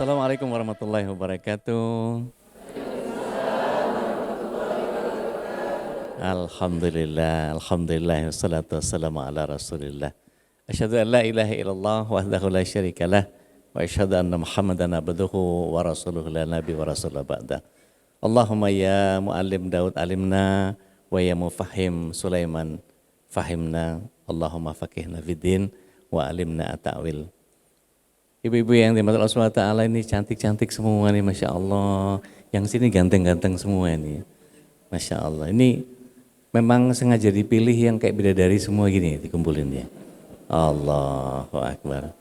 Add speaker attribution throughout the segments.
Speaker 1: Assalamualaikum warahmatullahi wabarakatuh. Alhamdulillah, alhamdulillah, wassalatu wassalamu ala rasulillah. Asyhadu an la ilaha illallah wahdahu la syarikalah wa asyhadu anna Muhammadan abduhu wa rasuluhu la nabi wa rasulullah ba'da. Allahumma ya muallim Daud alimna wa ya mufahhim Sulaiman fahimna. Allahumma faqihna fiddin wa alimna at-ta'wil. Ibu-ibu yang dimaksud Allah SWT ini cantik-cantik semua nih, Masya Allah. Yang sini ganteng-ganteng semua ini, Masya Allah. Ini memang sengaja dipilih yang kayak bidadari semua gini dikumpulin ya. Allahu Akbar.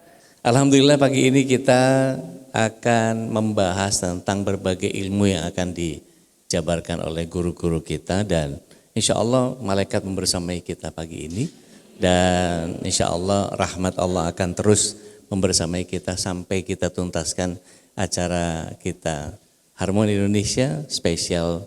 Speaker 1: Alhamdulillah pagi ini kita akan membahas tentang berbagai ilmu yang akan dijabarkan oleh guru-guru kita. Dan insya Allah malaikat membersamai kita pagi ini. Dan insya Allah rahmat Allah akan terus membersamai kita sampai kita tuntaskan acara kita Harmoni Indonesia spesial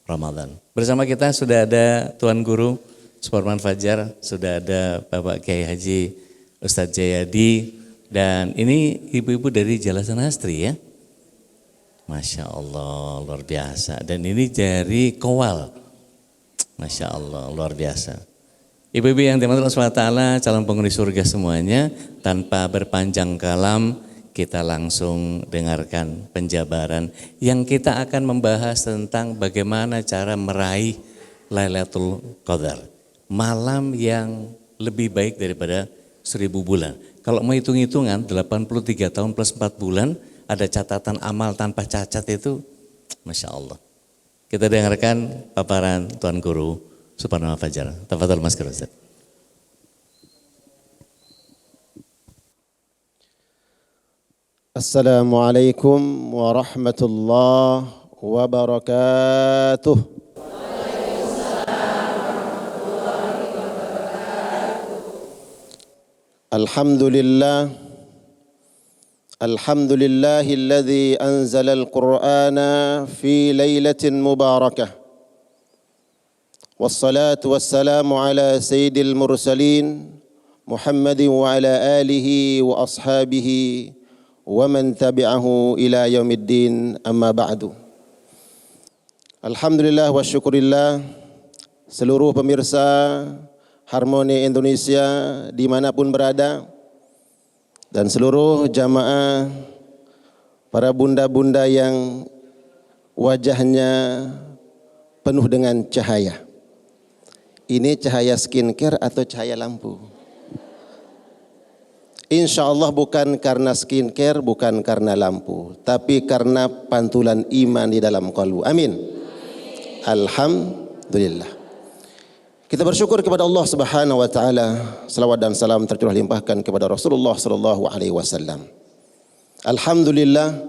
Speaker 1: Ramadan. Bersama kita sudah ada Tuan Guru Suparman Fajar, sudah ada Bapak Kiai Haji Ustadz Jayadi, dan ini ibu-ibu dari Jalasan Astri ya. Masya Allah luar biasa. Dan ini dari Kowal, Masya Allah luar biasa. Ibu-ibu yang dimaksud Allah SWT, calon penghuni surga semuanya, tanpa berpanjang kalam, kita langsung dengarkan penjabaran yang kita akan membahas tentang bagaimana cara meraih Lailatul Qadar. Malam yang lebih baik daripada 1000 bulan. Kalau mau hitung-hitungan, 83 tahun plus 4 bulan, ada catatan amal tanpa cacat itu, Masya Allah. Kita dengarkan paparan Tuan Guru Suparman Fajar. Tafadhol Mas Guru.
Speaker 2: Assalamualaikum warahmatullahi wabarakatuh. Alhamdulillah. Alhamdulillahilladzi anzala al-Qur'ana fi lailatin mubarakah. Wassalatu wassalamu ala sayyidil mursalin Muhammadin wa ala alihi wa ashabihi wa man tabi'ahu ila yaumiddin, amma ba'du. Alhamdulillah wa syukurillah seluruh pemirsa Harmoni Indonesia dimanapun berada, dan seluruh jamaah, para bunda-bunda yang wajahnya penuh dengan cahaya. Ini cahaya skincare atau cahaya lampu? Insya Allah bukan karena skincare, bukan karena lampu, tapi karena pantulan iman di dalam qalbu. Amin. Alhamdulillah. Kita bersyukur kepada Allah Subhanahu wa taala. Selawat dan salam tercurah limpahkan kepada Rasulullah sallallahu alaihi wasallam. Alhamdulillah,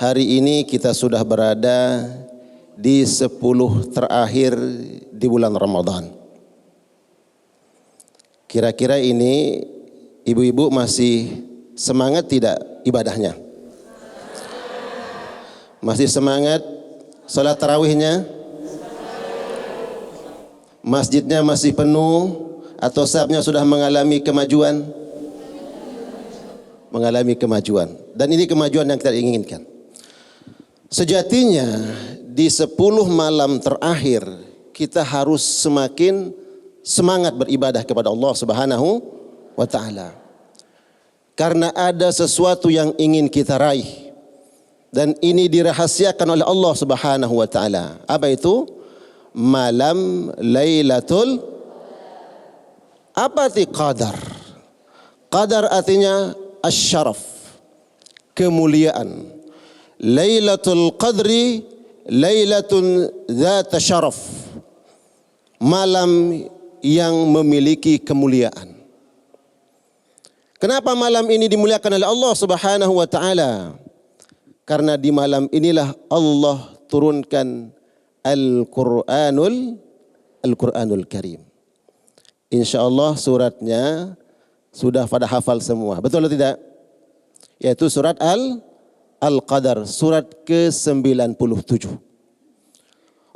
Speaker 2: hari ini kita sudah berada di 10 terakhir di bulan Ramadan. Kira-kira ini ibu-ibu masih semangat tidak ibadahnya? Masih semangat salat tarawihnya? Masjidnya masih penuh atau safnya sudah mengalami kemajuan? Mengalami kemajuan. Dan ini kemajuan yang kita inginkan. Sejatinya di 10 malam terakhir kita harus semakin semangat beribadah kepada Allah Subhanahu wa taala. Karena ada sesuatu yang ingin kita raih. Dan ini dirahasiakan oleh Allah Subhanahu wa taala. Apa itu? Malam Lailatul apa arti qadar? Qadar artinya asyaraf, kemuliaan. Lailatul Qadri Lailatun Dzata Syaraf, malam yang memiliki kemuliaan. Kenapa malam ini dimuliakan oleh Allah Subhanahu wa taala? Karena di malam inilah Allah turunkan Al-Qur'anul Karim. Insyaallah suratnya sudah pada hafal semua. Betul atau tidak? Yaitu surat Al-Qadar, surat ke-97.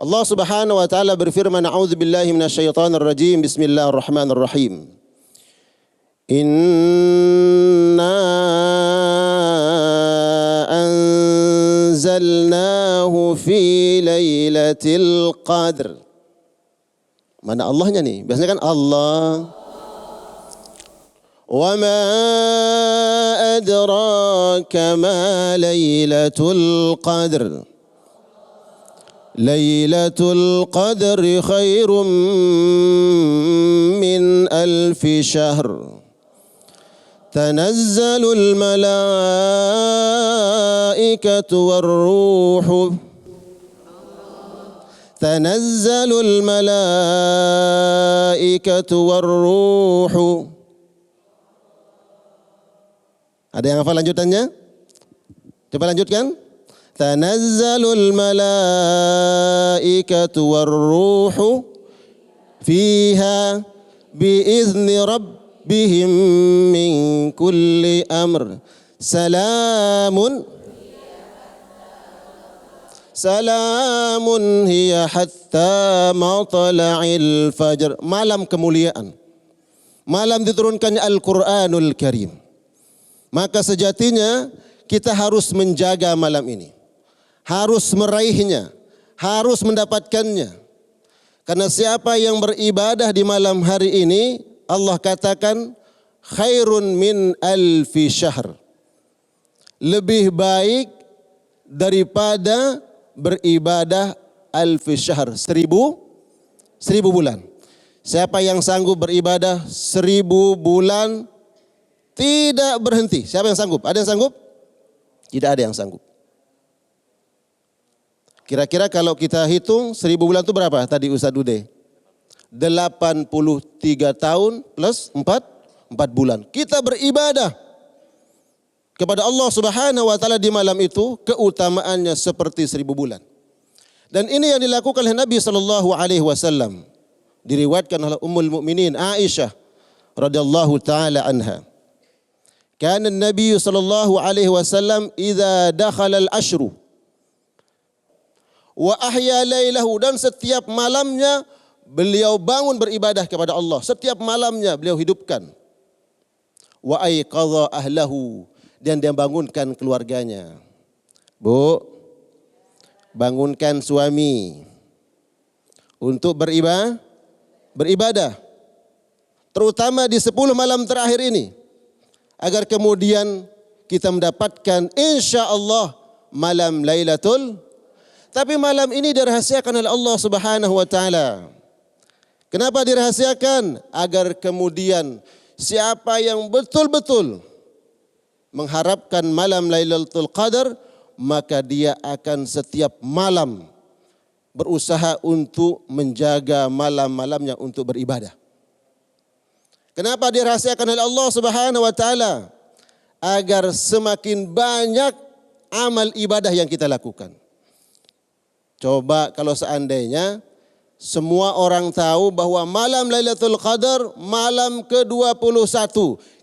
Speaker 2: Allah Subhanahu wa taala berfirman, a'udzubillahi minasyaitonir rajim, bismillahirrahmanirrahim. Inna anzalnahu fi lailatul qadr. Mana Allahnya nih? Biasanya kan Allah. Wa ma adraka ma lailatul qadr. Lailatul qadri khairum min alfi syahr. Tanazzalul malaikatu warruhu. Tanazzalul malaikatu warruhu. Ada yang hafal lanjutannya? Coba lanjutkan. Tanazzalul malaikatu warruhu fiha biizni rabbihim min kulli amr. Salamun hiya hatta matla'il fajr. Malam kemuliaan. Malam diturunkannya Al-Quranul Karim. Maka sejatinya kita harus menjaga malam ini. Harus meraihnya, harus mendapatkannya. Karena siapa yang beribadah di malam hari ini, Allah katakan khairun min alfi syahr. Lebih baik daripada beribadah alfi syahr, seribu bulan. Siapa yang sanggup beribadah 1000 bulan tidak berhenti? Siapa yang sanggup? Ada yang sanggup? Tidak ada yang sanggup. Kira-kira kalau kita hitung 1000 bulan itu berapa tadi Ustaz Dude? 83 tahun plus 4 bulan. Kita beribadah kepada Allah Subhanahu wa taala di malam itu, keutamaannya seperti 1000 bulan. Dan ini yang dilakukan oleh Nabi sallallahu alaihi wasallam. Diriwayatkan oleh Ummul Mukminin Aisyah radhiyallahu taala anha. Kana Nabi sallallahu alaihi wasallam idza dakhala al-ashru wa ahya lailahu, dan setiap malamnya beliau bangun beribadah kepada Allah. Setiap malamnya beliau hidupkan. Wa aiqadha ahlahu, dan dia bangunkan keluarganya. Bu, bangunkan suami untuk beribadah. Terutama di 10 malam terakhir ini. Agar kemudian kita mendapatkan insya Allah malam Lailatul. Tapi malam ini dirahasiakan oleh Allah Subhanahu wa taala. Kenapa dirahasiakan? Agar kemudian siapa yang betul-betul mengharapkan malam Lailatul Qadar, maka dia akan setiap malam berusaha untuk menjaga malam-malamnya untuk beribadah. Kenapa dirahasiakan oleh Allah Subhanahu wa taala? Agar semakin banyak amal ibadah yang kita lakukan. Coba kalau seandainya semua orang tahu bahwa malam Lailatul Qadar malam ke-21,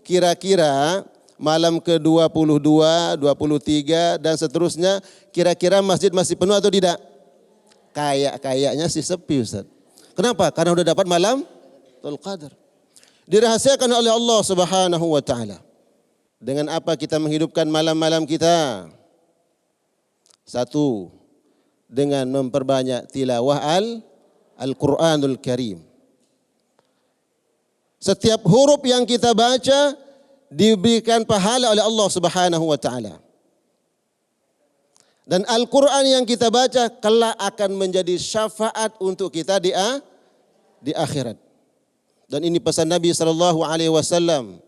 Speaker 2: kira-kira malam ke-22, 23 dan seterusnya, kira-kira masjid masih penuh atau tidak? Kayaknya sih sepi, Ustaz. Kenapa? Karena udah dapat malam Lailatul Qadar. Dirahasiakan oleh Allah Subhanahu wa taala. Dengan apa kita menghidupkan malam-malam kita? Satu, dengan memperbanyak tilawah Al-Quranul Karim. Setiap huruf yang kita baca diberikan pahala oleh Allah Subhanahu wa taala. Dan Al-Quran yang kita baca kelak akan menjadi syafaat untuk kita di akhirat. Dan ini pesan Nabi sallallahu alaihi wasallam.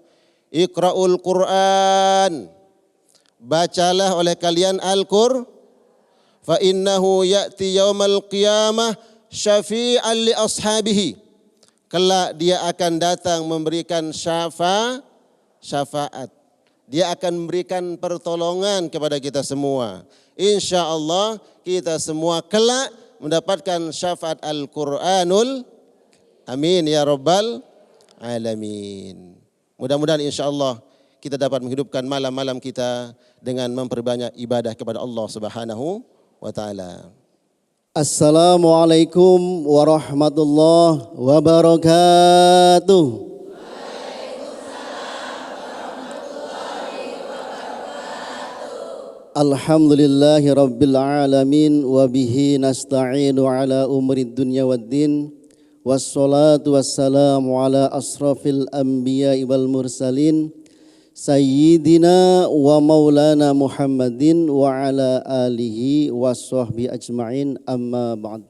Speaker 2: Iqra'ul Quran. Bacalah oleh kalian Al-Quran. Fa innahu ya'ti yaumal qiyamah syafi'an li ashabihi. Kelak dia akan datang memberikan syafaat. Dia akan memberikan pertolongan kepada kita semua. Insya Allah kita semua kelak mendapatkan syafaat Al-Quranul. Amin ya rabbal alamin. Mudah-mudahan insya Allah kita dapat menghidupkan malam-malam kita dengan memperbanyak ibadah kepada Allah Subhanahu wa ta'ala.
Speaker 3: Assalamualaikum warahmatullahi wabarakatuh. Alhamdulillahi rabbil alamin wa bihi nasta'inu ala umurid dunya waddin wassalatu wassalamu ala asrafil anbiya'i wal mursalin sayyidina wa maulana Muhammadin wa ala alihi wa sahbihi ajma'in amma ba'd.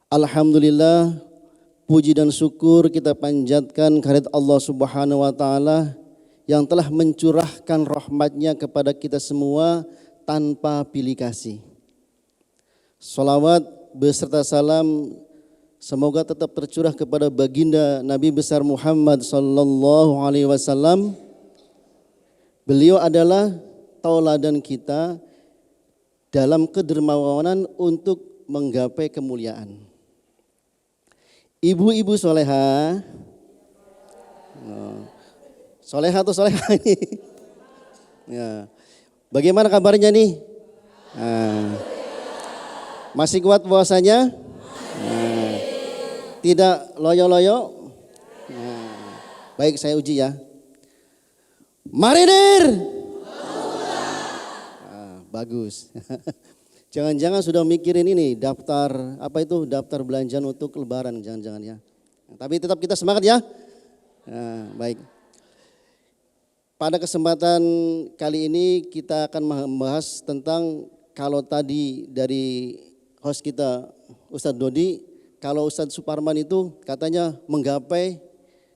Speaker 3: Alhamdulillah, puji dan syukur kita panjatkan kehadirat Allah Subhanahu wa taala yang telah mencurahkan rahmatnya kepada kita semua tanpa pilih kasih. Salawat beserta salam semoga tetap tercurah kepada baginda Nabi besar Muhammad sallallahu alaihi wasallam. Beliau adalah tauladan kita dalam kedermawanan untuk menggapai kemuliaan. Ibu-ibu soleha, soleha atau soleha ini? Ya. Bagaimana kabarnya nih? Masih kuat puasanya? Tidak loyo-loyo? Baik, saya uji ya. Marinir! Bagus. Jangan-jangan sudah mikirin ini daftar apa itu daftar belanjaan untuk lebaran, jangan-jangan ya. Tapi tetap kita semangat ya. Baik. Pada kesempatan kali ini kita akan membahas tentang kalau tadi dari host kita Ustadz Dodi, kalau Ustadz Suparman itu katanya menggapai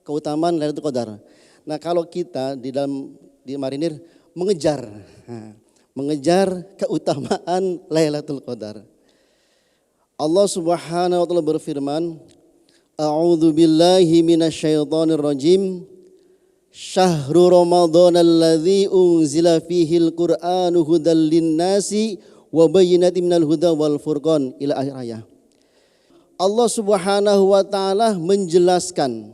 Speaker 3: keutamaan Lailatul Qadar. Nah kalau kita di Marinir mengejar keutamaan Lailatul Qadar. Allah Subhanahu wa taala berfirman, A'udzu billahi minasyaitonir rajim. Syahrul Ramadan alladzi unzila fihil Qur'anu hudal linnasi wa bayyinatin minal huda wal furqan ila akhir ayat. Allah Subhanahu wa taala menjelaskan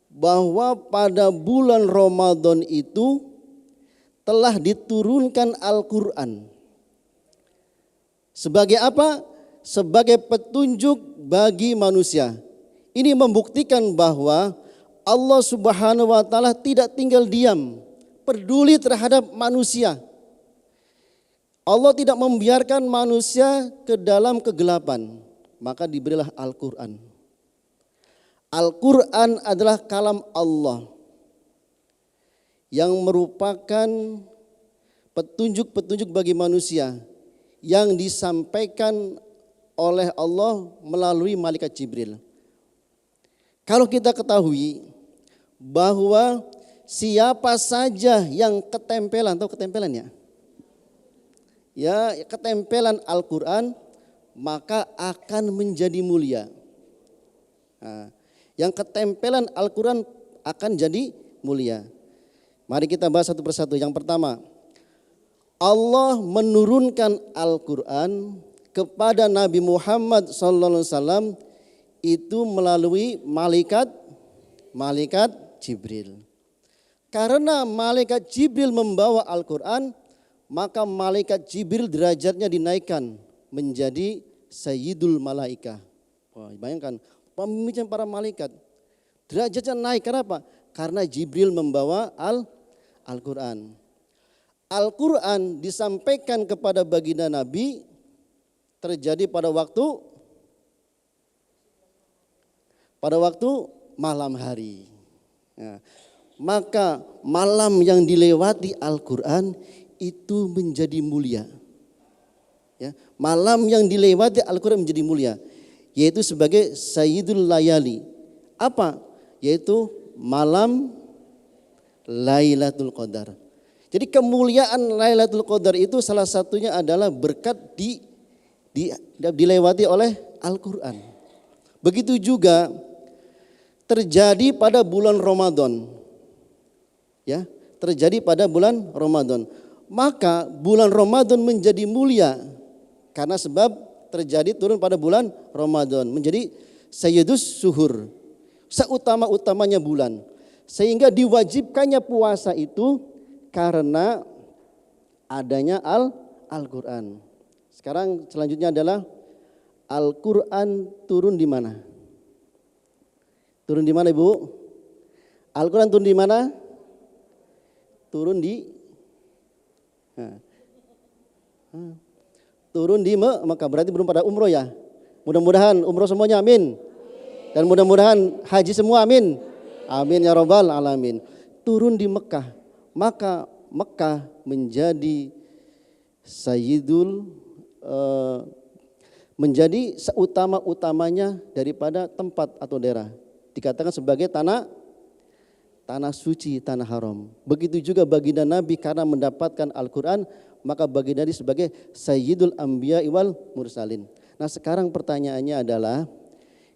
Speaker 3: bahwa pada bulan Ramadan itu telah diturunkan Al-Qur'an. Sebagai apa? Sebagai petunjuk bagi manusia. Ini membuktikan bahwa Allah Subhanahu wa taala tidak tinggal diam, peduli terhadap manusia. Allah tidak membiarkan manusia ke dalam kegelapan, maka diberilah Al-Qur'an. Al-Qur'an adalah kalam Allah yang merupakan petunjuk-petunjuk bagi manusia yang disampaikan oleh Allah melalui malaikat Jibril. Kalau kita ketahui bahwa siapa saja yang ketempelan ketempelan Al-Quran maka akan menjadi mulia. Nah, yang ketempelan Al-Quran akan jadi mulia. Mari kita bahas satu persatu. Yang pertama, Allah menurunkan Al-Quran kepada Nabi Muhammad SAW itu melalui malaikat Jibril. Karena malaikat Jibril membawa Al-Quran, maka malaikat Jibril derajatnya dinaikkan menjadi Sayyidul Malaikah. Wah, bayangkan pemimpin para malaikat. Derajatnya naik, kenapa? Karena Jibril membawa Al-Quran. Al-Quran disampaikan kepada baginda Nabi terjadi pada waktu malam hari. Ya. Maka malam yang dilewati Al-Quran itu menjadi mulia. Ya. Malam yang dilewati Al-Quran menjadi mulia. Yaitu sebagai Sayyidul Layali. Apa? Yaitu malam Lailatul Qadar. Jadi kemuliaan Lailatul Qadar itu salah satunya adalah berkat dilewati oleh Al-Quran. Begitu juga terjadi pada bulan Ramadan. Ya, terjadi pada bulan Ramadan. Maka bulan Ramadan menjadi mulia karena sebab terjadi turun pada bulan Ramadan, menjadi Sayyidus Suhur, seutama-utamanya bulan. Sehingga diwajibkannya puasa itu karena adanya Al-Quran. Sekarang selanjutnya adalah Al-Quran turun di mana? Turun di mana Ibu? Al-Quran turun di mana? Turun di Turun di Mekah, berarti belum pada umroh ya. Mudah-mudahan umroh semuanya, amin. Dan mudah-mudahan haji semua, amin. Amin ya rabbal alamin. Turun di Mekah, maka Mekah menjadi menjadi seutama-utamanya daripada tempat atau daerah. Dikatakan sebagai tanah suci, tanah haram. Begitu juga baginda Nabi karena mendapatkan Al-Quran, maka baginda Nabi sebagai Sayyidul Anbiya wal Mursalin. Nah sekarang pertanyaannya adalah,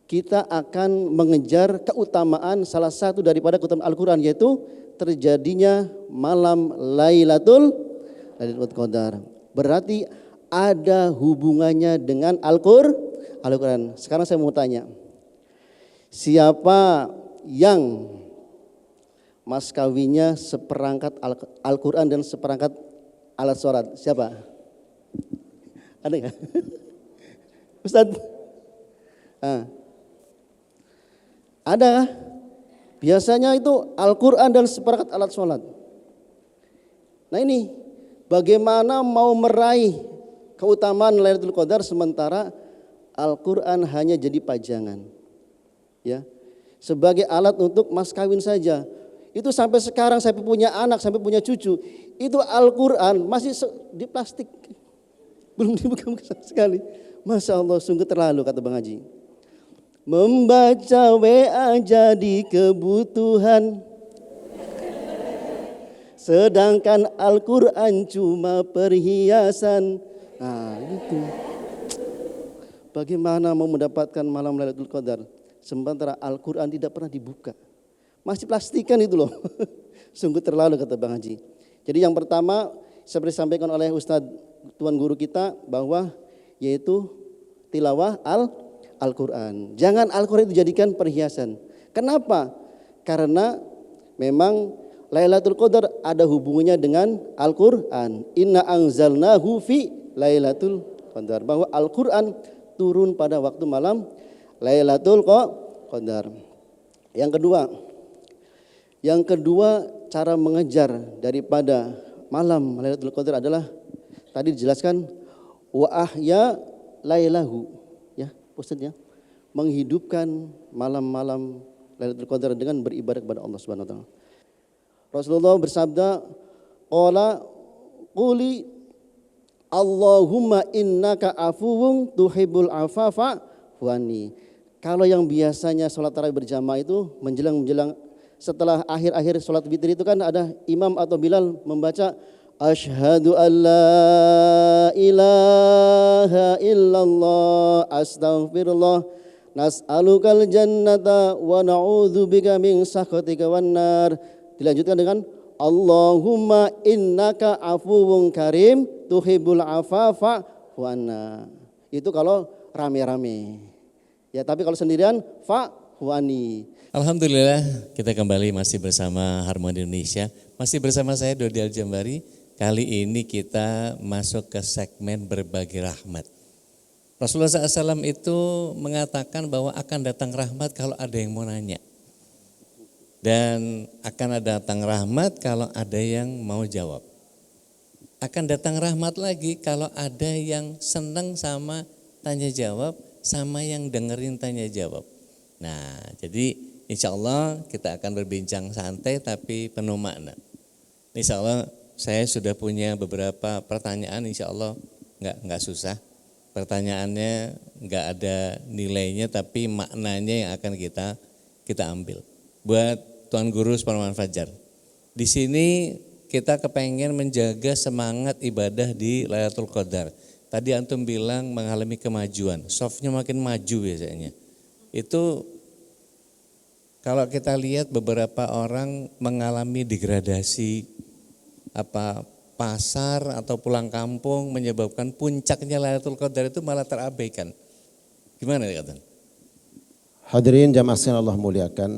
Speaker 3: kita akan mengejar keutamaan salah satu daripada keutamaan Al-Quran, yaitu terjadinya malam Lailatul Qadar. Berarti ada hubungannya dengan Al-Quran. Sekarang saya mau tanya, siapa yang mas kawinnya seperangkat Al-Quran dan seperangkat alat sholat? Siapa? Ada nggak? Ustadz? Ada. Biasanya itu Al-Quran dan seperangkat alat sholat. Nah ini, bagaimana mau meraih keutamaan Lailatul Qadar sementara Al-Quran hanya jadi pajangan, ya, sebagai alat untuk mas kawin saja. Itu sampai sekarang saya punya anak, sampai punya cucu, itu Al-Quran masih di plastik, belum dibuka sama sekali. Masya Allah, sungguh terlalu, kata Bang Haji. Membaca WA jadi kebutuhan, sedangkan Al-Quran cuma perhiasan. Nah itu, bagaimana mau mendapatkan malam Lailatul Qadar sementara Al-Quran tidak pernah dibuka, masih plastikan itu loh. Sungguh terlalu, kata Bang Haji. Jadi yang pertama seperti disampaikan oleh Ustadz Tuan Guru kita, bahwa yaitu tilawah Al-Quran. Jangan Al-Quran itu jadikan perhiasan. Kenapa? Karena memang Lailatul Qadar ada hubungannya dengan Al-Quran. Inna anzalnahu fi Lailatul Qadar. Bahwa Al-Quran turun pada waktu malam Lailatul Qadar. Yang kedua cara mengejar daripada malam Lailatul Qadar adalah tadi dijelaskan wa ahya lailahu, ya Ustaz ya, menghidupkan malam-malam Lailatul Qadar dengan beribadah kepada Allah Subhanahu wa taala. Rasulullah bersabda, qala quli Allahumma innaka afuwun tuhibbul afafa wani. Kalau yang biasanya sholat tarawih berjamaah itu menjelang setelah akhir-akhir sholat witir itu kan ada imam atau Bilal membaca asyhadu an la ilaha illallah astaghfirullah nas'alukal jannata wa na'udzubika min sakhatika wan nar. Dilanjutkan dengan Allahumma innaka afuwun karim tuhibbul afafa wa'anna. Itu kalau rame-rame. Ya, tapi kalau sendirian wa'ani.
Speaker 1: Alhamdulillah, kita kembali masih bersama Harmoni Indonesia. Masih bersama saya Dodi Aljambari. Kali ini kita masuk ke segmen berbagi rahmat. Rasulullah SAW itu mengatakan bahwa akan datang rahmat kalau ada yang mau nanya. Dan akan datang rahmat kalau ada yang mau jawab. Akan datang rahmat lagi kalau ada yang senang sama tanya jawab, sama yang dengerin tanya jawab. Nah, jadi insya Allah kita akan berbincang santai tapi penuh makna. Insya Allah saya sudah punya beberapa pertanyaan, insya Allah nggak susah. Pertanyaannya nggak ada nilainya tapi maknanya yang akan kita ambil. Buat Tuan Guru Suparman Fajar, di sini kita kepengen menjaga semangat ibadah di Lailatul Qadar. Tadi antum bilang mengalami kemajuan, softnya makin maju biasanya. Itu kalau kita lihat beberapa orang mengalami degradasi, pasar atau pulang kampung menyebabkan puncaknya Lailatul Qadar itu malah terabaikan. Gimana ya kata?
Speaker 2: Hadirin jamaah sekalian Allah muliakan.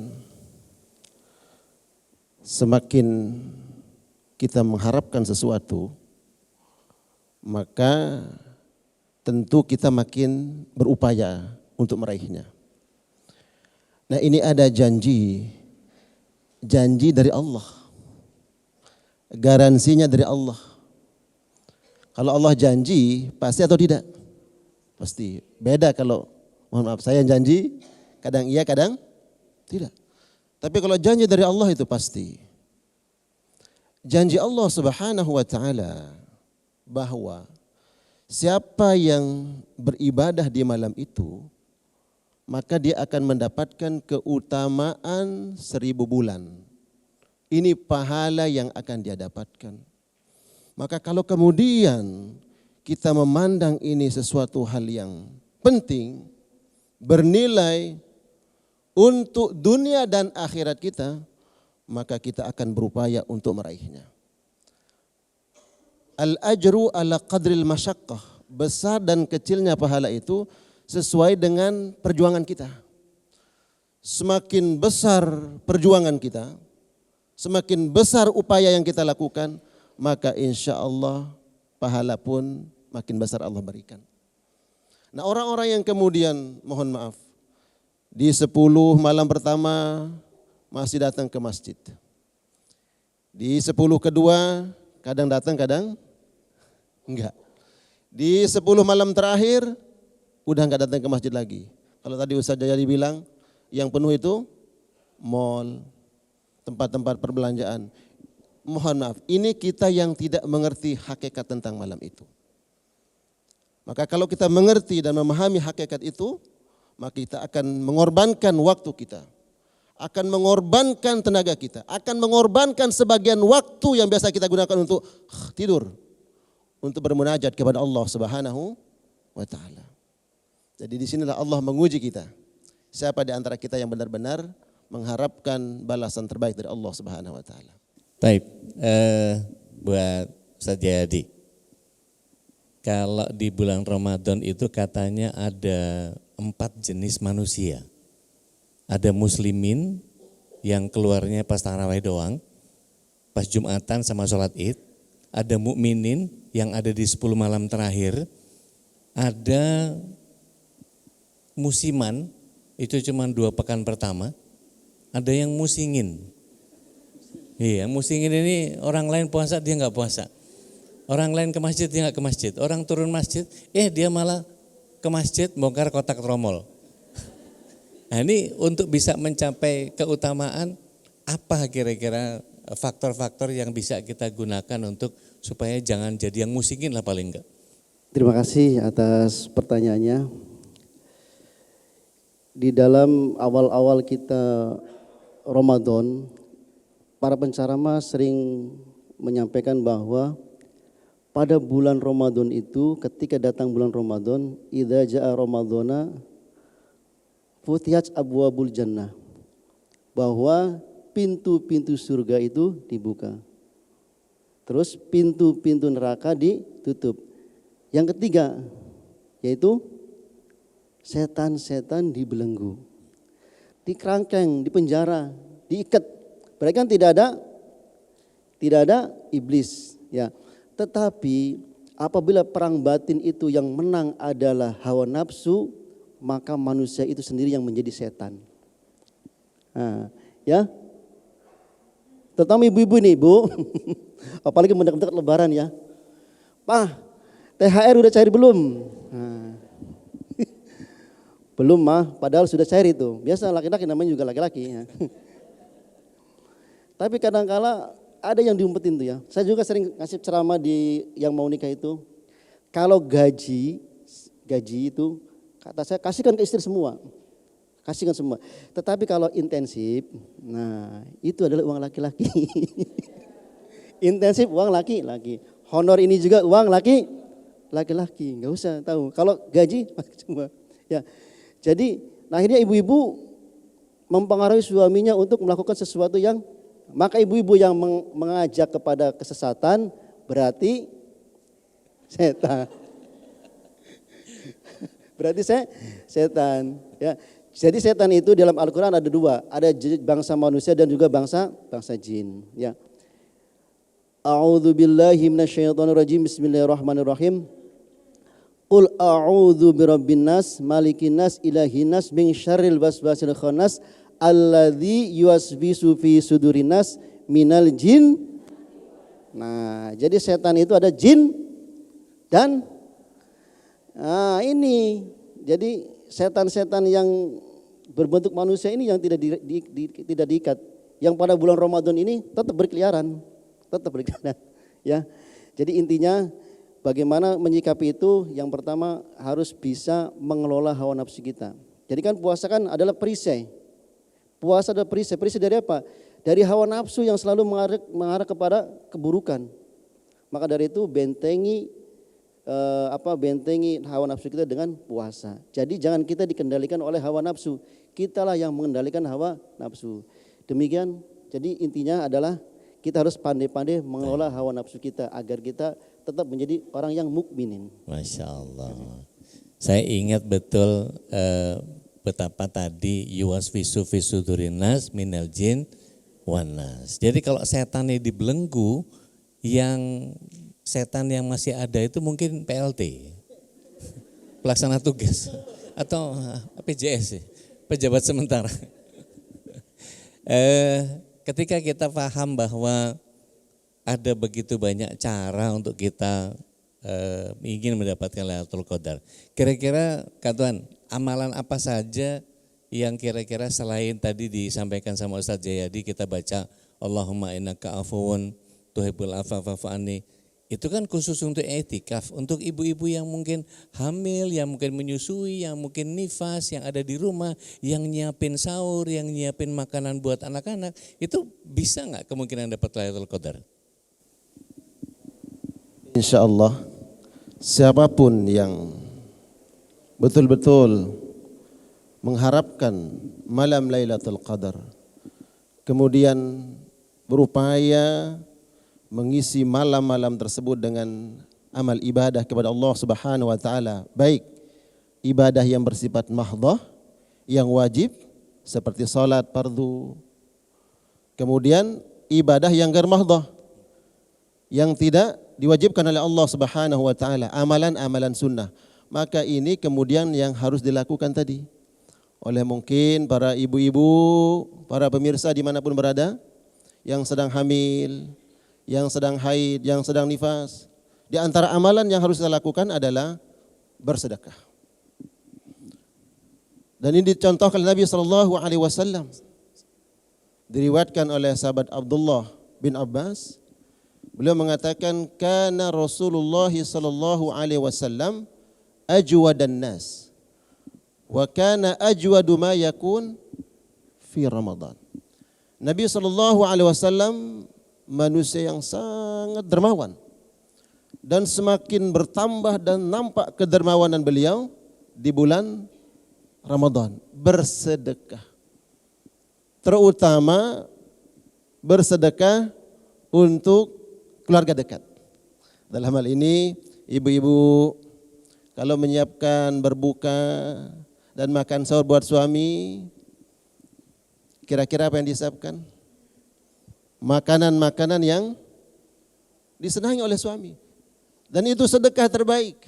Speaker 2: Semakin kita mengharapkan sesuatu, maka tentu kita makin berupaya untuk meraihnya. Nah, ini ada janji dari Allah, garansinya dari Allah. Kalau Allah janji, pasti atau tidak? Pasti. Beda kalau, mohon maaf, saya yang janji, kadang iya, kadang tidak. Tapi kalau janji dari Allah itu pasti. Janji Allah Subhanahu wa taala bahwa siapa yang beribadah di malam itu, maka dia akan mendapatkan keutamaan 1000 bulan. Ini pahala yang akan dia dapatkan. Maka kalau kemudian kita memandang ini sesuatu hal yang penting, bernilai untuk dunia dan akhirat kita, maka kita akan berupaya untuk meraihnya. Al-ajru ala qadril masyaqqah, besar dan kecilnya pahala itu sesuai dengan perjuangan kita. Semakin besar perjuangan kita, semakin besar upaya yang kita lakukan, maka insya Allah pahala pun makin besar Allah berikan. Nah, orang-orang yang kemudian, mohon maaf, di 10 malam pertama masih datang ke masjid. Di 10 kedua kadang datang, kadang enggak. Di 10 malam terakhir udah enggak datang ke masjid lagi. Kalau tadi Ustaz Jayadi bilang yang penuh itu mall, tempat-tempat perbelanjaan. Mohon maaf, ini kita yang tidak mengerti hakikat tentang malam itu. Maka kalau kita mengerti dan memahami hakikat itu, maka kita akan mengorbankan waktu kita, akan mengorbankan tenaga kita, akan mengorbankan sebagian waktu yang biasa kita gunakan untuk tidur, untuk bermunajat kepada Allah Subhanahu wa taala. Jadi disinilah Allah menguji kita. Siapa di antara kita yang benar-benar mengharapkan balasan terbaik dari Allah Subhanahu wa taala.
Speaker 1: Baik, buat Ustaz Jayadi, kalau di bulan Ramadan itu katanya ada 4 jenis manusia. Ada muslimin yang keluarnya pas tarawih doang, pas Jumatan sama sholat id. Ada mukminin yang ada di 10 malam terakhir. Ada musiman, itu cuma 2 pekan pertama. Ada yang musingin. Iya, musingin ini orang lain puasa dia enggak puasa. Orang lain ke masjid dia enggak ke masjid. Orang turun masjid, dia malah ke masjid bongkar kotak tromol. Nah, ini untuk bisa mencapai keutamaan, apa kira-kira faktor-faktor yang bisa kita gunakan untuk supaya jangan jadi yang musingin lah paling enggak.
Speaker 3: Terima kasih atas pertanyaannya. Di dalam awal-awal kita Ramadan, para penceramah sering menyampaikan bahwa pada bulan Ramadan itu, ketika datang bulan Ramadan, idza jaa Ramadhana futiyat abwabul jannah, bahwa pintu-pintu surga itu dibuka. Terus pintu-pintu neraka ditutup. Yang ketiga, yaitu setan-setan dibelenggu, dikerangkeng, dipenjara, diikat. Berarti kan tidak ada iblis, ya. Tetapi apabila perang batin itu yang menang adalah hawa nafsu, maka manusia itu sendiri yang menjadi setan. Nah, ya. Terutama ibu-ibu nih, Bu. Apalagi mendekat-dekat lebaran ya. Pak, THR udah cair belum? Nah. Belum mah, padahal sudah cair itu. Biasa laki-laki namanya juga laki-laki ya. Tapi kadang-kala ada yang diumpetin tuh ya. Saya juga sering ngasih ceramah di yang mau nikah itu. Kalau gaji itu kata saya kasihkan ke istri semua. Kasihkan semua. Tetapi kalau intensif, nah itu adalah uang laki-laki. Intensif uang laki-laki. Honor ini juga uang laki-laki. Enggak usah tahu. Kalau gaji semua. Ya. Jadi akhirnya ibu-ibu mempengaruhi suaminya untuk melakukan sesuatu yang, maka ibu-ibu yang mengajak kepada kesesatan berarti setan. Berarti setan. Ya. Jadi setan itu dalam Al-Quran ada 2. Ada bangsa manusia dan juga bangsa jin. Ya. A'udzu billahi minasyaitonir rajim. Bismillahirrahmanirrahim. Qul a'udzu birabbin nas, malikin nas, ilahin nas, min syarril waswasil khannas. Alladzi yuwaswisu fi sudurin nas minal jin. Nah, jadi setan itu ada jin, Dan ini jadi setan-setan yang berbentuk manusia ini yang tidak diikat. Yang pada bulan Ramadan ini tetap berkeliaran. Ya. Jadi intinya bagaimana menyikapi itu, yang pertama harus bisa mengelola hawa nafsu kita. Jadi kan puasa kan adalah perisai. Puasa adalah perisai. Perisai dari apa? Dari hawa nafsu yang selalu mengarah kepada keburukan. Maka dari itu bentengi hawa nafsu kita dengan puasa. Jadi jangan kita dikendalikan oleh hawa nafsu. Kitalah yang mengendalikan hawa nafsu. Demikian. Jadi intinya adalah kita harus pandai-pandai mengelola hawa nafsu kita agar kita tetap menjadi orang yang mukminin.
Speaker 1: Masya Allah. Saya ingat betul betapa tadi yuwaswisu fi sudurinas minal jin wanas. Jadi kalau setan ini dibelenggu, yang setan yang masih ada itu mungkin PLT, pelaksana tugas, atau PJS, pejabat sementara. Ketika kita paham bahwa ada begitu banyak cara untuk kita ingin mendapatkan Lailatul Qadar. Kira-kira Kak Tuan, amalan apa saja yang kira-kira selain tadi disampaikan sama Ustadz Jayadi, kita baca Allahumma innaka afuwun tuhibbul afwa fa'fu anni. Itu kan khusus untuk i'tikaf, untuk ibu-ibu yang mungkin hamil, yang mungkin menyusui, yang mungkin nifas, yang ada di rumah, yang nyiapin sahur, yang nyiapin makanan buat anak-anak, itu bisa nggak kemungkinan dapat Lailatul Qadar?
Speaker 2: Insya Allah, siapapun yang betul-betul mengharapkan malam Lailatul Qadar, kemudian berupaya mengisi malam-malam tersebut dengan amal ibadah kepada Allah Subhanahu wa taala, baik ibadah yang bersifat mahdhah, yang wajib seperti salat fardu, kemudian ibadah yang ghair mahdhah, yang tidak diwajibkan oleh Allah Subhanahu wa taala, amalan-amalan sunnah. Maka ini kemudian yang harus dilakukan tadi oleh mungkin para ibu-ibu, para pemirsa dimanapun berada, yang sedang hamil, yang sedang haid, yang sedang nifas. Di antara amalan yang harus kita lakukan adalah bersedekah. Dan ini dicontohkan Nabi SAW. Diriwayatkan oleh sahabat Abdullah bin Abbas. Beliau mengatakan, kana Rasulullah SAW ajwadan nas. Wa kana ajwadu ma yakun fi Ramadan. Nabi SAW manusia yang sangat dermawan, dan semakin bertambah dan nampak kedermawanan beliau di bulan Ramadan. Bersedekah, terutama bersedekah untuk keluarga dekat. Dalam hal ini ibu-ibu kalau menyiapkan berbuka dan makan sahur buat suami, kira-kira apa yang disiapkan? Makanan-makanan yang disenangi oleh suami. Dan itu sedekah terbaik.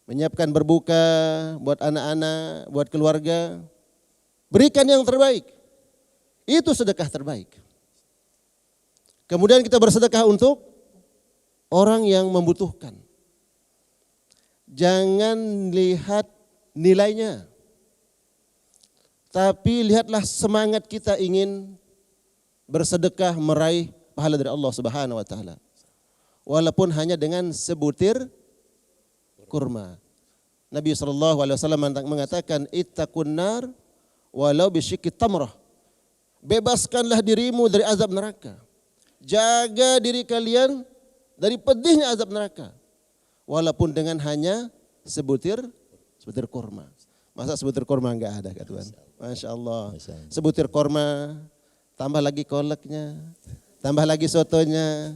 Speaker 2: Menyiapkan berbuka buat anak-anak, buat keluarga. Berikan yang terbaik. Itu sedekah terbaik. Kemudian kita bersedekah untuk orang yang membutuhkan. Jangan lihat nilainya, tapi lihatlah semangat kita ingin bersedekah meraih pahala dari Allah Subhanahu wa taala. Walaupun hanya dengan sebutir kurma. Nabi SAW mengatakan, ittaqun nar walau bisyikki tamrah. Bebaskanlah dirimu dari azab neraka. Jaga diri kalian dari pedihnya azab neraka. Walaupun dengan hanya sebutir kurma. Masa sebutir kurma enggak ada, Kak Tuan? Masya Allah. Sebutir kurma, tambah lagi kolaknya, tambah lagi sotonya,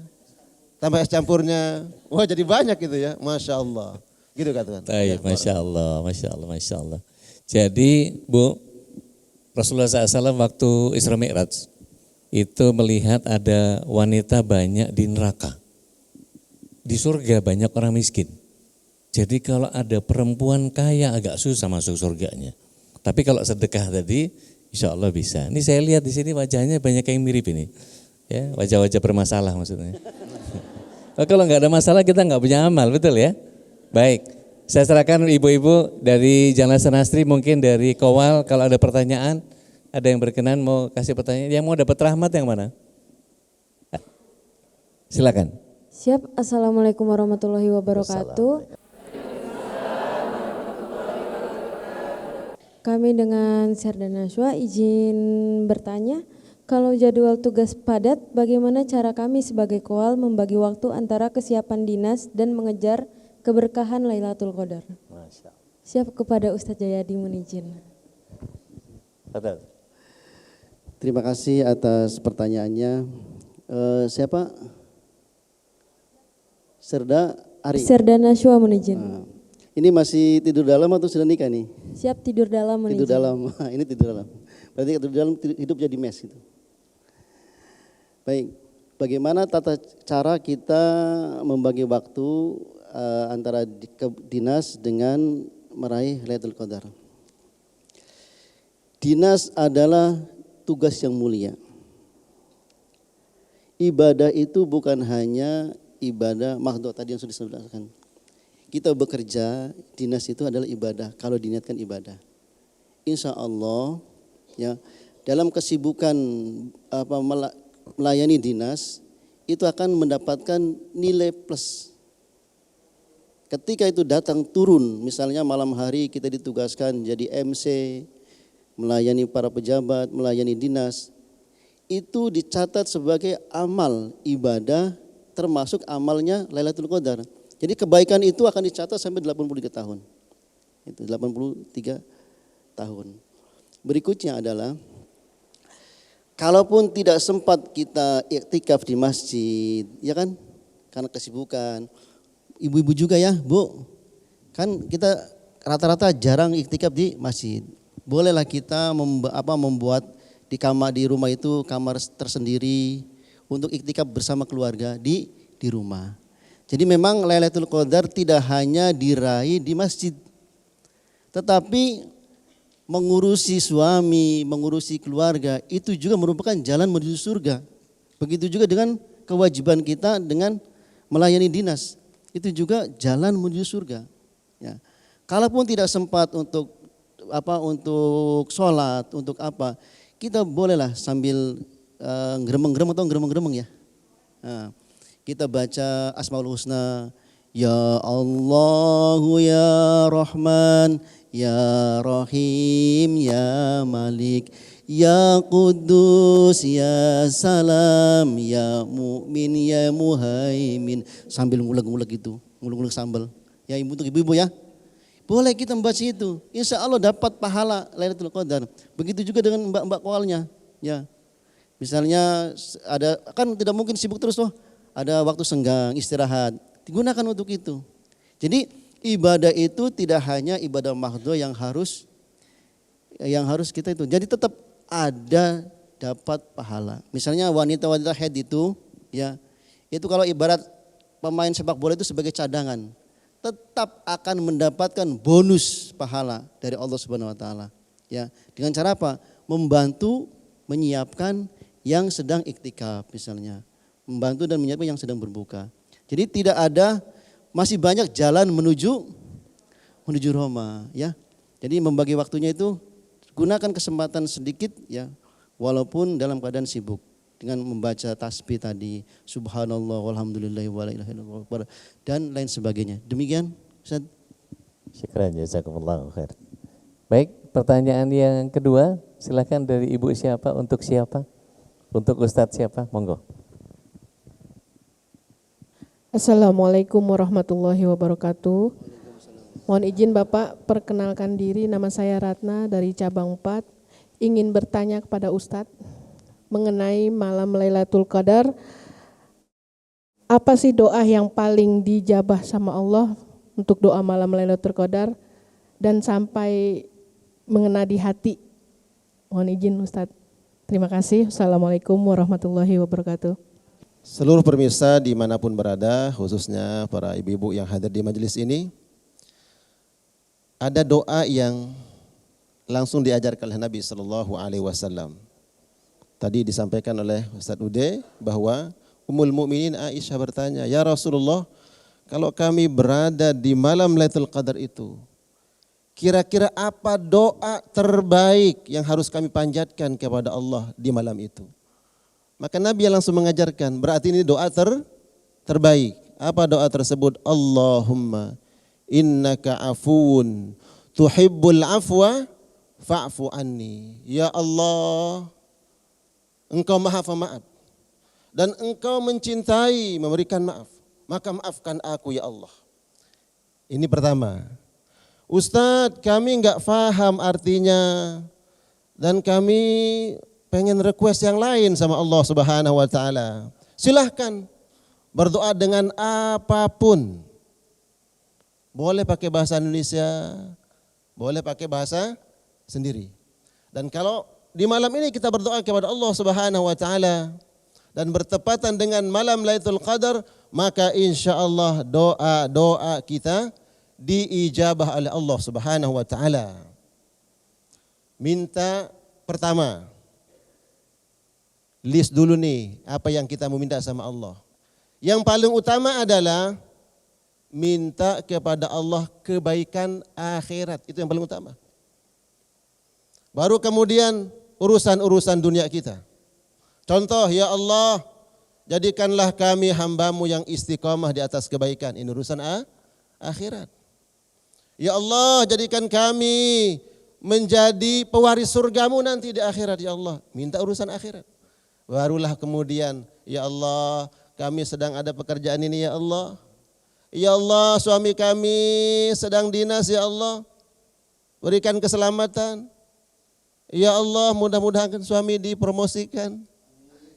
Speaker 2: tambah es campurnya. Wah, jadi banyak gitu ya. Masya Allah. Gitu Kak Tuan.
Speaker 1: Baik, Masya Allah, Masya Allah, Masya Allah. Jadi Bu, Rasulullah SAW waktu Isra Mi'raj itu melihat ada wanita banyak di neraka. Di surga banyak orang miskin. Jadi kalau ada perempuan kaya agak susah masuk surganya. Tapi kalau sedekah tadi, insya Allah bisa. Ini saya lihat di sini wajahnya banyak yang mirip ini, ya, wajah-wajah bermasalah maksudnya. Kalau nggak ada masalah kita nggak punya amal, betul ya? Baik, saya serahkan ibu-ibu dari Jalan Senastri, mungkin dari Kowal kalau ada pertanyaan, ada yang berkenan mau kasih pertanyaan, yang mau dapat rahmat yang mana? Silakan.
Speaker 4: Siap, Assalamualaikum warahmatullahi wabarakatuh. Kami dengan Serda Najwa izin bertanya, kalau jadwal tugas padat, bagaimana cara kami sebagai Kowal membagi waktu antara kesiapan dinas dan mengejar keberkahan Lailatul Qadar? Siap, kepada Ustadz Jayadi Munijin.
Speaker 3: Terima kasih atas pertanyaannya. Siapa? Serda Ari.
Speaker 4: Serda Najwa Munijin.
Speaker 3: Ini masih tidur dalam atau sudah nikah nih?
Speaker 4: Siap, tidur dalam Munijin.
Speaker 3: Tidur dalam, ini tidur dalam. Berarti tidur dalam hidup jadi mes gitu. Baik, bagaimana tata cara kita membagi waktu antara dinas dengan meraih Lailatul Qadar? Dinas adalah tugas yang mulia. Ibadah itu bukan hanya ibadah mahdhuf tadi yang sudah disebutkan. Kita bekerja, dinas itu adalah ibadah kalau diniatkan ibadah. Insya Allah ya, dalam kesibukan melayani dinas itu akan mendapatkan nilai plus. Ketika itu datang turun, misalnya malam hari kita ditugaskan jadi MC, melayani para pejabat, melayani dinas, itu dicatat sebagai amal ibadah termasuk amalnya Lailatul Qadar. Jadi kebaikan itu akan dicatat sampai 83 tahun. Itu 83 tahun. Berikutnya adalah kalaupun tidak sempat kita iktikaf di masjid, ya kan? Karena kesibukan. Ibu-ibu juga ya, Bu. Kan kita rata-rata jarang iktikaf di masjid. Bolehlah kita membuat di rumah itu kamar tersendiri untuk iktikaf bersama keluarga di rumah. Jadi memang Lailatul Qadar tidak hanya diraih di masjid, tetapi mengurusi suami, mengurusi keluarga itu juga merupakan jalan menuju surga. Begitu juga dengan kewajiban kita dengan melayani dinas, itu juga jalan menuju surga. Ya. Kalaupun tidak sempat untuk sholat, untuk apa, kita bolehlah sambil geremeng-geremeng atau geremeng-geremeng ya. Nah, kita baca Asmaul Husna, Ya Allahu Ya Rahman, Ya Rahim, Ya Malik, Ya Qudus, Ya Salam, Ya Mu'min, Ya Muhaimin. Sambil nguleg-nguleg itu, nguleg-nguleg sambal. Ya untuk ibu-ibu ya. Boleh kita membaca itu. Insya Allah dapat pahala Lailatul Qadar. Begitu juga dengan mbak-mbak Kowalnya. Ya. Misalnya ada, kan tidak mungkin sibuk terus loh. Ada waktu senggang, istirahat, digunakan untuk itu. Jadi ibadah itu tidak hanya ibadah mahdhuf yang harus kita itu. Jadi tetap ada dapat pahala. Misalnya wanita-wanita haid itu, ya, itu kalau ibarat pemain sepak bola itu sebagai cadangan, tetap akan mendapatkan bonus pahala dari Allah Subhanahu Wa Taala. Ya, dengan cara apa? Membantu menyiapkan yang sedang iktikaf misalnya. Membantu dan menyiapkan yang sedang berbuka. Jadi tidak ada, masih banyak jalan menuju Roma ya. Jadi membagi waktunya itu gunakan kesempatan sedikit ya, walaupun dalam keadaan sibuk dengan membaca tasbih tadi, subhanallah walhamdulillah wala ilaha illallah dan lain sebagainya. Demikian Ustaz.
Speaker 1: Syukran, jazakumullah khair. Baik, pertanyaan yang kedua, silakan dari Ibu siapa, untuk siapa? Untuk Ustadz siapa? Monggo.
Speaker 5: Assalamualaikum warahmatullahi wabarakatuh. Mohon izin Bapak, perkenalkan diri, nama saya Ratna dari cabang 4. Ingin bertanya kepada Ustadz mengenai malam Lailatul Qadar. Apa sih doa yang paling dijabah sama Allah untuk doa malam Lailatul Qadar dan sampai mengena di hati? Mohon izin Ustadz. Terima kasih. Assalamualaikum warahmatullahi wabarakatuh.
Speaker 2: Seluruh pemirsa dimanapun berada, khususnya para ibu-ibu yang hadir di majelis ini, ada doa yang langsung diajarkan oleh Nabi SAW. Tadi disampaikan oleh Ustadz Ude bahwa Ummul Mukminin Aisyah bertanya, "Ya Rasulullah, kalau kami berada di malam Lailatul Qadar itu, kira-kira apa doa terbaik yang harus kami panjatkan kepada Allah di malam itu?" Maka Nabi langsung mengajarkan, berarti ini doa terbaik. Apa doa tersebut? Allahumma innaka afuun tuhibbul afwa fa'fu anni. Ya Allah, Engkau maha pemaaf dan Engkau mencintai memberikan maaf. Maka maafkan aku ya Allah. Ini pertama. Ustadz, kami enggak paham artinya dan kami pengen request yang lain sama Allah Subhanahu wa taala. Silahkan berdoa dengan apapun. Boleh pakai bahasa Indonesia, boleh pakai bahasa sendiri. Dan kalau di malam ini kita berdoa kepada Allah Subhanahu wa taala dan bertepatan dengan malam Lailatul Qadar, maka insyaallah doa-doa kita diijabah oleh Allah Subhanahu wa taala. Minta pertama, list dulu nih apa yang kita mau minta sama Allah. Yang paling utama adalah minta kepada Allah kebaikan akhirat. Itu yang paling utama. Baru kemudian urusan-urusan dunia kita. Contoh, ya Allah, jadikanlah kami hamba-Mu yang istiqamah di atas kebaikan. Ini urusan akhirat. Ya Allah, jadikan kami menjadi pewaris surga-Mu nanti di akhirat, ya Allah. Minta urusan akhirat. Barulah kemudian, ya Allah, kami sedang ada pekerjaan ini ya Allah. Ya Allah, suami kami sedang dinas ya Allah. Berikan keselamatan. Ya Allah, mudah-mudahan suami dipromosikan.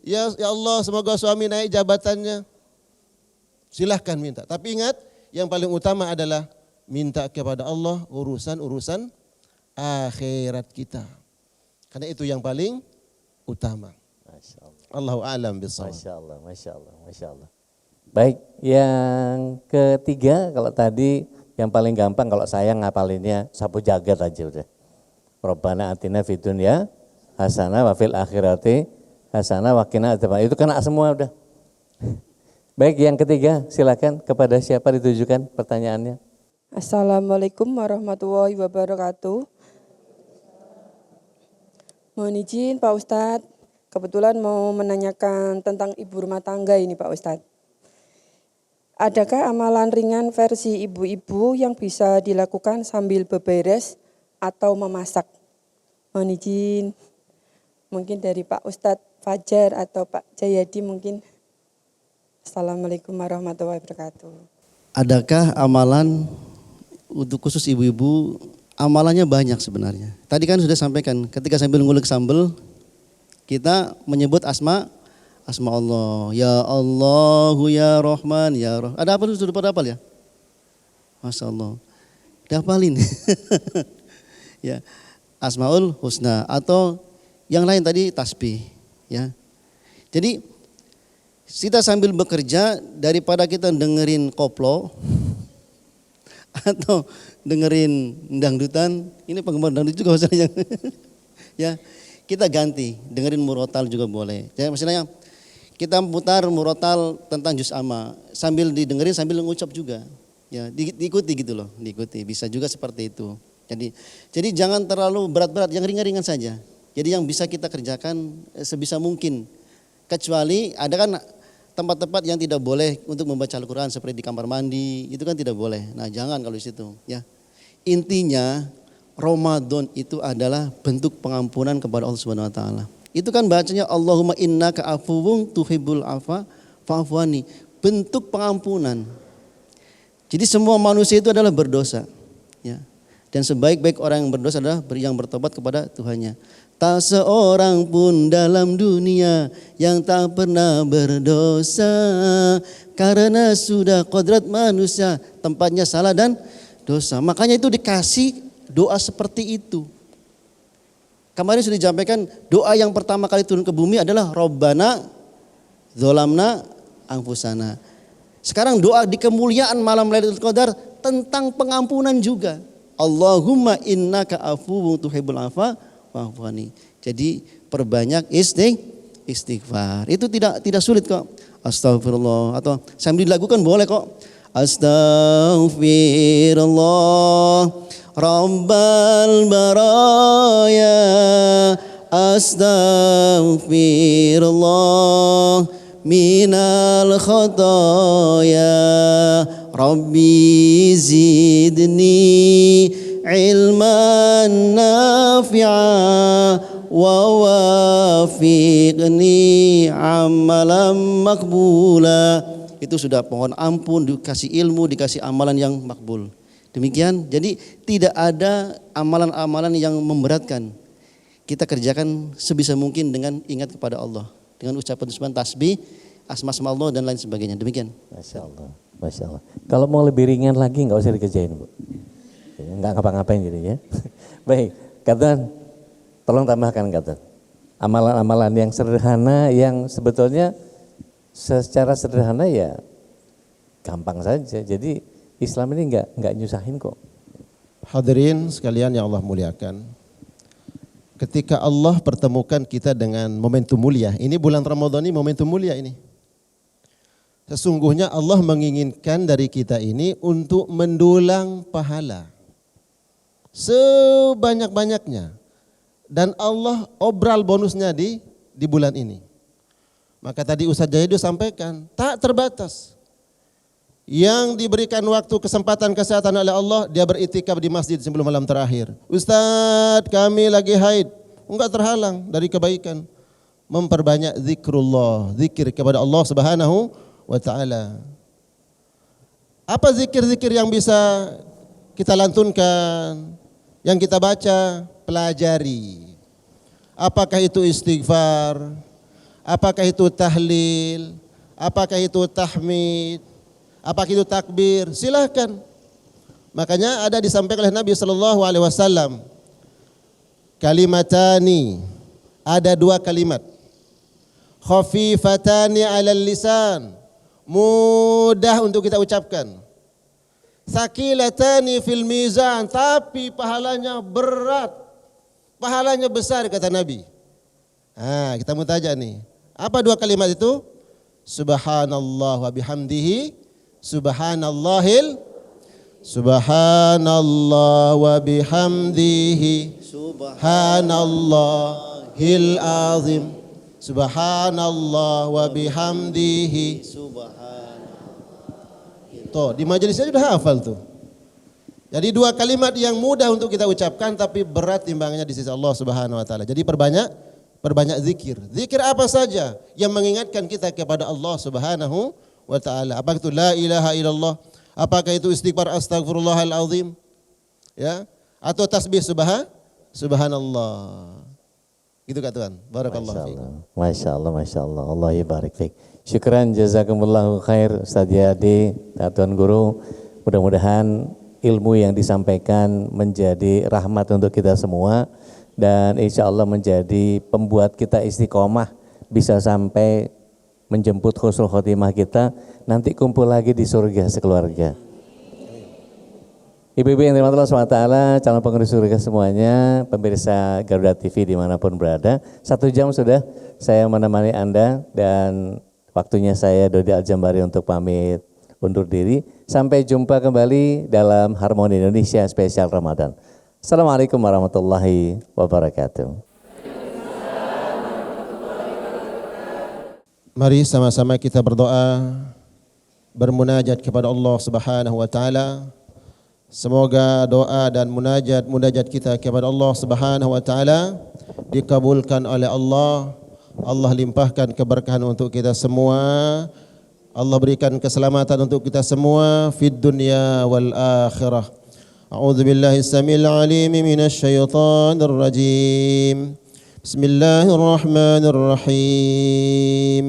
Speaker 2: Ya Allah, semoga suami naik jabatannya. Silahkan minta. Tapi ingat, yang paling utama adalah minta kepada Allah urusan-urusan akhirat kita. Karena itu yang paling utama. Allahu a'lam bishawab.
Speaker 1: Masya Allah, Masya Allah, Masya Allah. Baik, yang ketiga kalau tadi yang paling gampang kalau saya ngapalinnya sapu jagat aja udah. Rabbana atina fid dunya hasanah wa fil akhirati hasanah wa qina adzabannar. Itu kena semua udah. Baik, yang ketiga silakan, kepada siapa ditujukan pertanyaannya?
Speaker 6: Assalamualaikum warahmatullahi wabarakatuh. Mohon izin Pak Ustadz, kebetulan mau menanyakan tentang ibu rumah tangga ini Pak Ustadz. Adakah amalan ringan versi ibu-ibu yang bisa dilakukan sambil beberes atau memasak? Mohon izin, mungkin dari Pak Ustadz Fajar atau Pak Jayadi mungkin. Assalamualaikum warahmatullahi wabarakatuh.
Speaker 3: Adakah amalan untuk khusus ibu-ibu? Amalannya banyak sebenarnya. Tadi kan sudah sampaikan, ketika sambil ngulik sambal, kita menyebut asma Allah. Ya Allahu ya Rahman ya Rahman. Ada apa sudah pada hafal ya? Masya Allah. Dihafalin. Ya. Asmaul Husna atau yang lain tadi tasbih, ya. Jadi kita sambil bekerja daripada kita dengerin koplo atau dengerin dangdutan, ini penggemar dangdut juga masalahnya. Ya, kita ganti, dengerin murotal juga boleh. Jadi misalnya kita putar murotal tentang juz amma, sambil didengerin sambil ngucap juga. Ya, diikuti gitu loh, diikuti. Bisa juga seperti itu. Jadi jangan terlalu berat-berat, yang ringan-ringan saja. Jadi yang bisa kita kerjakan sebisa mungkin. Kecuali ada kan tempat-tempat yang tidak boleh untuk membaca Al-Quran seperti di kamar mandi, itu kan tidak boleh. Nah jangan kalau di situ, ya. Intinya Ramadan itu adalah bentuk pengampunan kepada Allah Subhanahu wa taala. Itu kan bacanya Allahumma innaka afuwun tuhibbul afwa fa'fu anni. Bentuk pengampunan. Jadi semua manusia itu adalah berdosa, ya. Dan sebaik-baik orang yang berdosa adalah yang bertobat kepada Tuhannya. Tak seorang pun dalam dunia yang tak pernah berdosa, karena sudah kodrat manusia tempatnya salah dan dosa. Makanya itu dikasih doa seperti itu. Kemarin sudah disampaikan doa yang pertama kali turun ke bumi adalah Rabbana dzolamna anfusana. Sekarang doa di kemuliaan malam Lailatul Qadar tentang pengampunan juga. Allahumma innaka afuwun tuhibbul afwa fa'fu anni. Jadi perbanyak istighfar. Itu tidak sulit kok. Astagfirullah atau sambil dilakukan boleh kok. Astaghfirullah Rabbal baraya, astaghfirullah minal khataya, Rabbi zidni ilman nafi'a wa wafiqni amalan makbula. Itu sudah pohon ampun, dikasih ilmu, dikasih amalan yang makbul. Demikian, jadi tidak ada amalan-amalan yang memberatkan. Kita kerjakan sebisa mungkin dengan ingat kepada Allah, dengan ucapan tasbih, asma-asma Allah dan lain sebagainya. Demikian.
Speaker 1: Masya Allah, Masya Allah. Kalau mau lebih ringan lagi nggak usah dikerjain, Bu. Nggak ngapa-ngapain jadinya. Baik, Kapten, tolong tambahkan, Kapten. Amalan-amalan yang sederhana yang sebetulnya secara sederhana ya gampang saja. Jadi Islam ini nggak nyusahin kok.
Speaker 2: Hadirin sekalian yang Allah muliakan. Ketika Allah pertemukan kita dengan momentum mulia, ini bulan Ramadan ini momentum mulia ini. Sesungguhnya Allah menginginkan dari kita ini untuk mendulang pahala sebanyak-banyaknya. Dan Allah obral bonusnya di bulan ini. Maka tadi Ustaz Jahidu sampaikan, tak terbatas. Yang diberikan waktu, kesempatan, kesehatan oleh Allah, dia beritikaf di masjid sebelum malam terakhir. Ustaz, kami lagi haid. Enggak terhalang dari kebaikan. Memperbanyak zikrullah, zikir kepada Allah Subhanahu wa ta'ala. Apa zikir-zikir yang bisa kita lantunkan, yang kita baca, pelajari. Apakah itu istighfar, apakah itu tahlil, apakah itu tahmid, apakah itu takbir, silahkan. Makanya ada disampaikan oleh Nabi SAW, kalimatani, ada dua kalimat, khafifatani alal lisan, mudah untuk kita ucapkan, sakilatani fil mizan, tapi pahalanya berat, pahalanya besar kata Nabi. Kita mau tanya nih, apa dua kalimat itu? Subhanallah wa bihamdihi, subhanallah wa bihamdihi, subhanallahil azim, subhanallah wa bihamdihi. Tuh, di majelisnya sudah hafal tuh. Jadi dua kalimat yang mudah untuk kita ucapkan tapi berat timbangannya di sisi Allah Subhanahu wa taala. Jadi perbanyak zikir. Zikir apa saja yang mengingatkan kita kepada Allah Subhanahu wa ta'ala. Apakah itu la ilaha illallah, apakah itu istighfar astaghfirullahal azim, ya, atau tasbih subhanallah. Gitu kak Tuhan. Barakallahu fiik.
Speaker 1: Masya Allah, Masya Allah. Allah yabarik fiik. Syukran jazakumullahu khair Ustaz Yadi, Tuan Guru. Mudah-mudahan ilmu yang disampaikan menjadi rahmat untuk kita semua. Dan insya Allah menjadi pembuat kita istiqomah, bisa sampai menjemput husnul khotimah kita, nanti kumpul lagi di surga sekeluarga. Ibu-ibu yang dirahmati Allah SWT, calon penghuni surga semuanya, pemirsa Garuda TV dimanapun berada, 1 jam sudah saya menemani Anda dan waktunya saya Dodi Aljambari untuk pamit undur diri. Sampai jumpa kembali dalam Harmoni Indonesia spesial Ramadan. Assalamualaikum warahmatullahi wabarakatuh.
Speaker 2: Mari sama-sama kita berdoa, bermunajat kepada Allah Subhanahu wa taala. Semoga doa dan munajat kita kepada Allah Subhanahu wa taala dikabulkan oleh Allah. Allah limpahkan keberkahan untuk kita semua. Allah berikan keselamatan untuk kita semua fid dunya wal akhirah. أعوذ بالله السميع العليم من الشيطان الرجيم بسم الله الرحمن الرحيم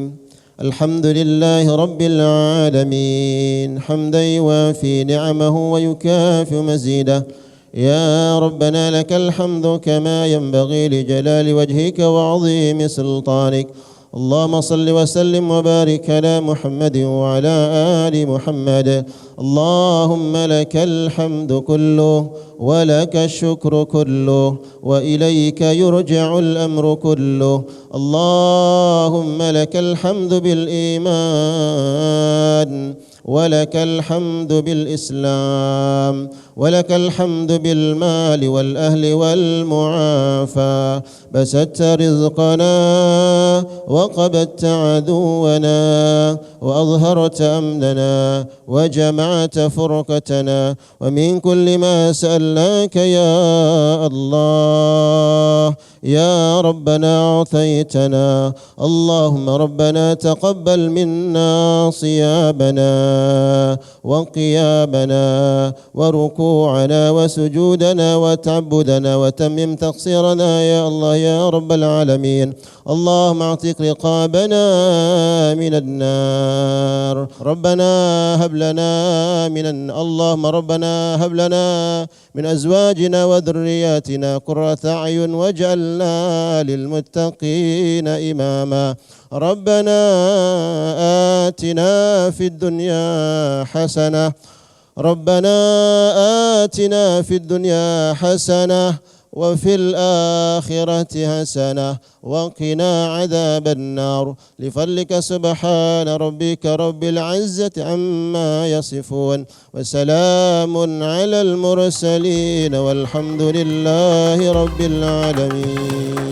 Speaker 2: الحمد لله رب العالمين حمدا يوافي نعمه ويكافئ مزيده يا ربنا لك الحمد كما ينبغي لجلال وجهك وعظيم سلطانك اللهم صل وسلم وبارك على محمد وعلى آل محمد. اللهم لك الحمد كله ولك الشكر كله وإليك يرجع الأمر كله. اللهم لك الحمد بالإيمان ولك الحمد بالإسلام ولك الحمد بالمال والأهل والمعافى. بسطت رزقنا وقبضت عدونا وأظهرت أمننا وجمعت فرقتنا ومن كل ما سألناك يا الله يا ربنا أعطيتنا. اللهم ربنا تقبل منا صيامنا وقيامنا وركوعنا وسجودنا وتعبدنا وتمم تقصيرنا يا الله يا رب العالمين. اللهم اعتق رقابنا من النار. ربنا هب لنا اللهم ربنا هب لنا من أزواجنا وذرياتنا قرة أعين واجعلنا للمتقين إماما. ربنا آتنا في الدنيا حسنة ربنا آتنا في الدنيا حسنة وفي الآخرة حسنة وقنا عذاب النار. لفضلك سبحان ربك رب العزة عما يصفون وسلام على المرسلين والحمد لله رب العالمين.